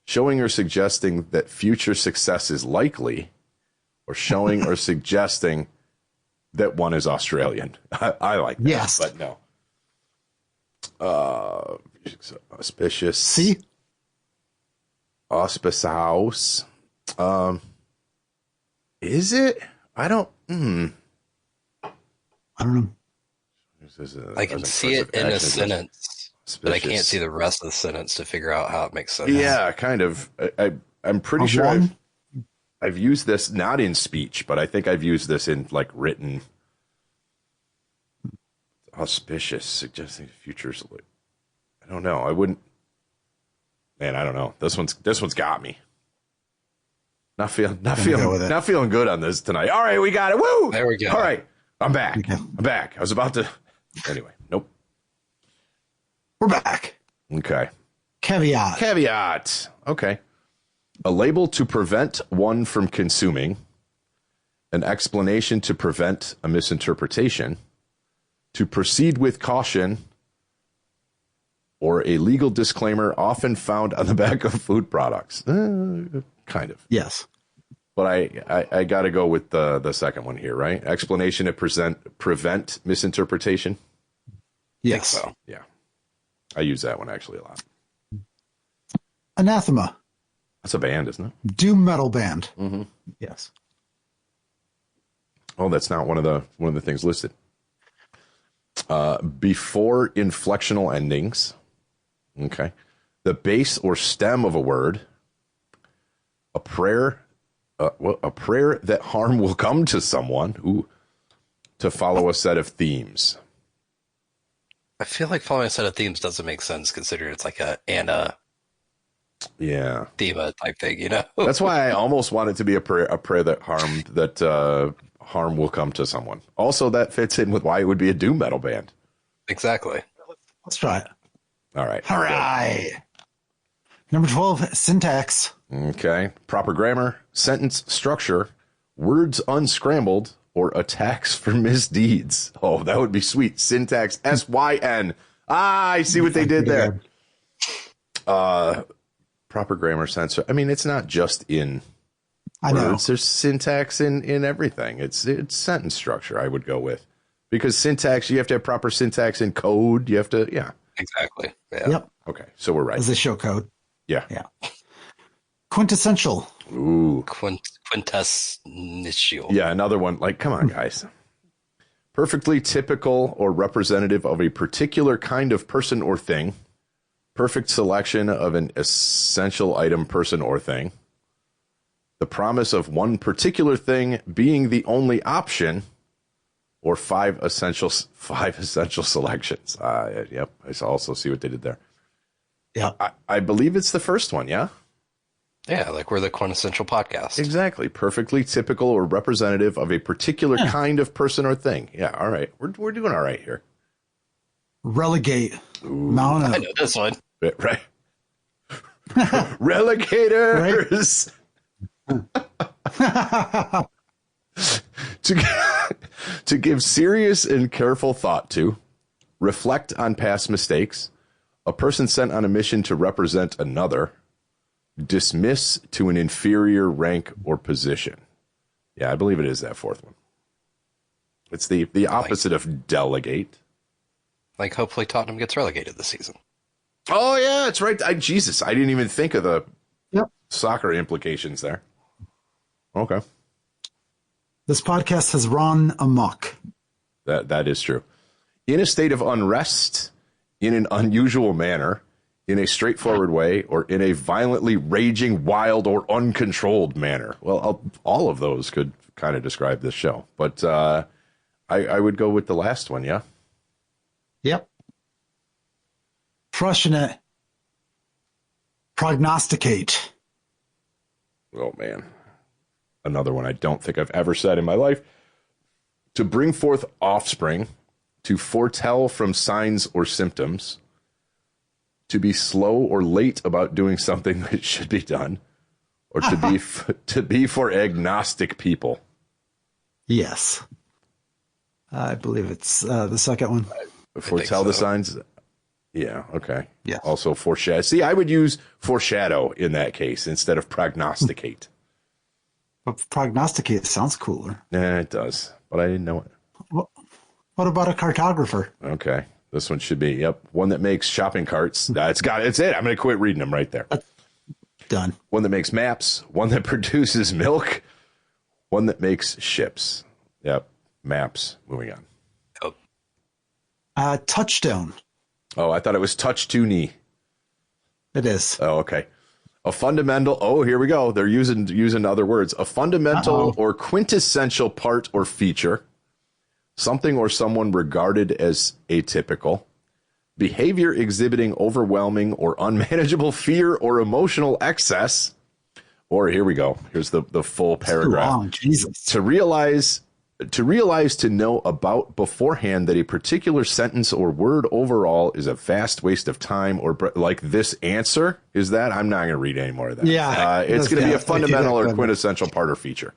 Showing or suggesting that future success is likely. Or showing or suggesting that one is Australian. I like that, yes. But no. Auspicious. See? Auspice house. Is it? I don't know. I can see it in a sentence, but I can't see the rest of the sentence to figure out how it makes sense. Yeah, kind of. I'm pretty sure I've used this not in speech, but I think I've used this in like written. Auspicious, suggesting futures. I don't know. I wouldn't. Man, I don't know. This one's got me. Not feeling good on this tonight. All right, we got it. Woo! There we go. All right, I'm back. I was about to. Anyway, nope. We're back. Okay. Caveat. Okay. A label to prevent one from consuming. An explanation to prevent a misinterpretation. To proceed with caution. Or a legal disclaimer often found on the back of food products. Kind of. Yes. But I got to go with the second one here, right? Explanation to prevent misinterpretation. Yes. So. Yeah. I use that one actually a lot. Anathema. That's a band, isn't it? Doom metal band. Mm-hmm. Yes. Oh, that's not one of the things listed. Before inflectional endings. Okay. The base or stem of a word. A prayer that harm will come to someone. Ooh. To follow a set of themes. I feel like following a set of themes doesn't make sense considering it's like a Anna thema type thing, you know? That's why I almost want it to be a prayer that harm will come to someone. Also, that fits in with why it would be a doom metal band. Exactly. Let's try it. All right. All right. Number 12, syntax. Okay. Proper grammar, sentence structure, words unscrambled, or attacks for misdeeds. Oh, that would be sweet. Syntax, SYN. I see what they did there. Proper grammar, sense. I mean, it's not just in words. There's syntax in everything. It's sentence structure, I would go with. Because syntax, you have to have proper syntax in code. You have to, yeah. Exactly. Yeah. Yep. Okay, so we're right. As a show code. Yeah. Quintessential. Ooh. Quintessential. Yeah, another one. Like, come on, guys. Perfectly typical or representative of a particular kind of person or thing. Perfect selection of an essential item, person, or thing. The promise of one particular thing being the only option. Or five essential selections. Yep, I also see what they did there. Yeah, I believe it's the first one. Yeah. Yeah, like we're the quintessential podcast. Exactly, perfectly typical or representative of a particular kind of person or thing. Yeah, all right, we're doing all right here. Relegate. Mount I know this one. Right. Relegators. Right? To give serious and careful thought to, reflect on past mistakes, a person sent on a mission to represent another, dismiss to an inferior rank or position. Yeah, I believe it is that fourth one. It's the opposite of delegate. Like, hopefully Tottenham gets relegated this season. Oh, yeah, that's right. Jesus, I didn't even think of the Yep. soccer implications there. Okay. This podcast has run amok. That is true. In a state of unrest, in an unusual manner, in a straightforward way, or in a violently raging, wild, or uncontrolled manner. Well, all of those could kind of describe this show. But I would go with the last one, yeah? Yep. Crushing it. Prognosticate. Oh, man. Another one I don't think I've ever said in my life. To bring forth offspring, to foretell from signs or symptoms, to be slow or late about doing something that should be done, or to be for agnostic people. Yes. I believe it's the second one. Foretell the signs. Yeah, okay. Yeah. Also foreshadow. See, I would use foreshadow in that case instead of prognosticate. But prognosticate sounds cooler. Yeah, it does, but I didn't know it. What about a cartographer? Okay. This one should be, one that makes shopping carts. It's it. I'm going to quit reading them right there. Done. One that makes maps. One that produces milk. One that makes ships. Yep. Maps. Moving on. Touchstone. Oh, I thought it was touch to knee. It is. Oh, okay. A fundamental. Oh, here we go. They're using other words. A fundamental or quintessential part or feature. Something or someone regarded as atypical. Behavior exhibiting overwhelming or unmanageable fear or emotional excess. Or here we go. Here's the full paragraph. Wow, Jesus. To realize to know about beforehand that a particular sentence or word overall is a vast waste of time or like this answer is that. I'm not going to read any more of that. Yeah. It's going to be a fundamental or quintessential part or feature.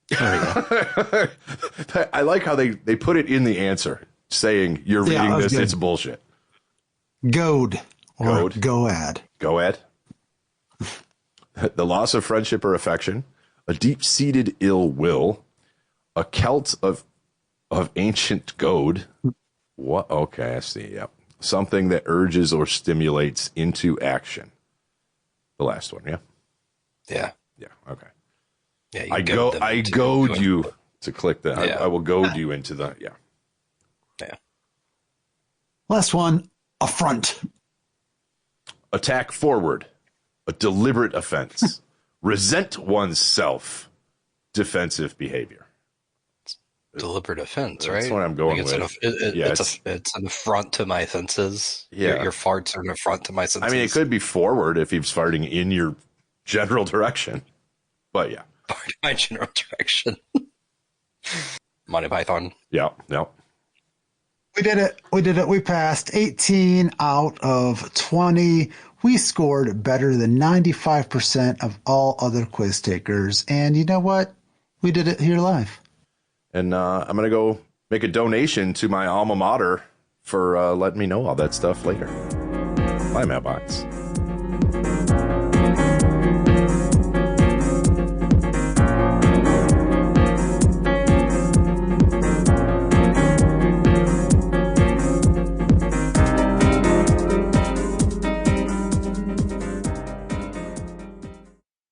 There you go. I like how they put it in the answer saying you're reading this. Good. It's bullshit. Goad or goad. Goad. The loss of friendship or affection, a deep-seated ill will, a Celt of ancient goad. What? Okay, I see. Yep. Something that urges or stimulates into action. The last one, yeah? Yeah. Yeah, okay. Yeah, I goad you to click that. Yeah. I will goad you into the, yeah. Yeah. Last one, affront. Attack forward, a deliberate offense. Resent oneself, defensive behavior. Deliberate offense, right? That's what I'm going with. It's an affront to my senses. Yeah. Your farts are an affront to my senses. I mean, it could be forward if he's farting in your general direction. But yeah. My general direction. Monty Python. Yeah. We did it. We passed 18 out of 20. We scored better than 95% of all other quiz takers. And you know what? We did it here live. And I'm going to go make a donation to my alma mater for letting me know all that stuff later. Bye, Mailbox.